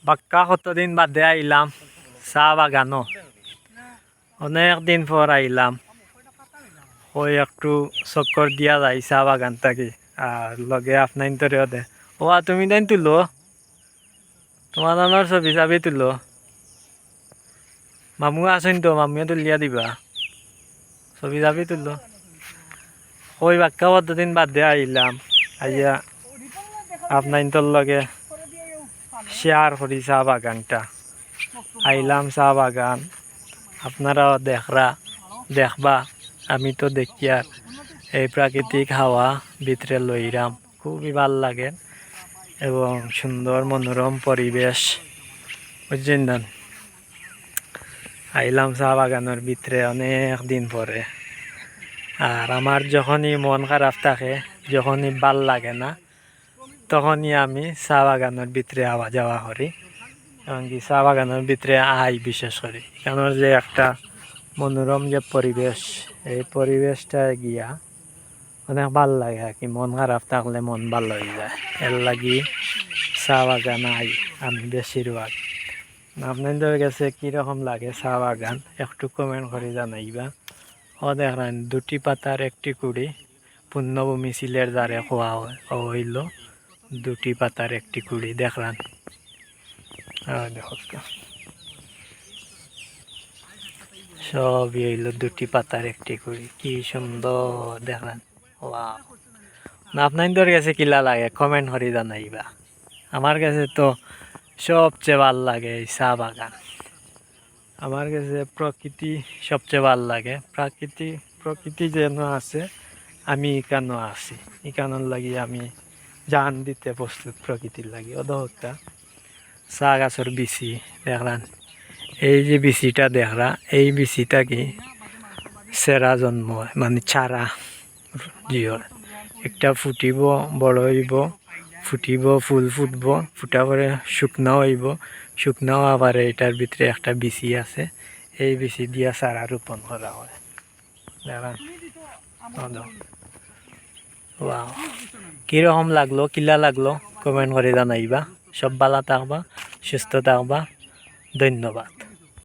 বাক্কা কতদিন বাদে আইলাম চা বাগানো, অনেক দিন পর আইলাম। ওই একটু চক্কর দিয়া যায় চা বাগান থাকি, আর লগে আপনার তরেও দে। ও তুমি দেন তুলো, তোমার নানার ছবি চাবি তুলো। মামু আসেন তো, মামুয়ে তুলিয়া দিবা, ছবি চাবি তুলো। ওই বাক্কা কতদিন বাদে আইলাম, আইয়া আপনার তোর লগে শেয়ার করি চা বাগানটা। আইলাম চা বাগান, আপনারাও দেখবা। আমি তো দেখি আর এই প্রাকৃতিক হাওয়া ভিতরে লইরাম, খুবই ভাল লাগে এবং সুন্দর মনোরম পরিবেশ, বুঝছেন না। আইলাম চা বাগানের ভিতরে অনেক দিন পরে। আর আমার যখনই মন খারাপ থাকে, যখনই ভাল লাগে না, তখনই আমি চা বাগানের ভিতরে আওয়া যাওয়া করি। এমনকি চা বাগানের ভিতরে আই বিশেষ করি, এখানের যে একটা মনোরম যে পরিবেশ, এই পরিবেশটা গিয়া অনেক ভাল লাগে আর কি। মন খারাপ থাকলে মন ভালো হয়ে যায়, এর লাগি চা বাগান আই আমি বেশিরভাগ। আপনাদের কাছে কীরকম লাগে চা বাগান একটু কমেন্ট করে জানাইবা। ও দেখেন দুটি পাতার একটি কুড়ি, পুণ্যভূমি সিলের দ্বারে খোয়া হইল দুটি পাতার একটি কুড়ি। দেখলাম সবই হইল দুটি পাতার একটি কুড়ি, কি সুন্দর দেখলাম। আপনাদের কাছে কিলা লাগে কমেন্ট করে জানাইবা। আমার কাছে তো সবচেয়ে ভাল লাগে এই চা বাগান। আমার কাছে প্রকৃতি সবচেয়ে ভাল লাগে। প্রকৃতি যেন আছে, আমি এখানেও আছি, এখানোর লাগি আমি জান দিতে প্রস্তুত প্রকৃতির লাগি। অদহটা চা গাছের বিচি দেখলাম, এই যে বিচিটা দেখলা, এই বিচিটা কি চেরা জন্ম হয়, মানে চারা জিওর একটা ফুটিব, বড় হইব, ফুটিব, ফুল ফুটব, ফুটা পরে শুকনাও হইব, শুকনাও আবার এটার ভিতরে একটা বিচি আছে, এই বিচি দিয়া চারা রোপণ করা হয়। দেখলাম ওয়াও, কিরকম লাগলো, কিলা লাগলো কমেন্ট করে জানাইবা। সব ভালো থাকবা, সুস্থ থাকবা, ধন্যবাদ।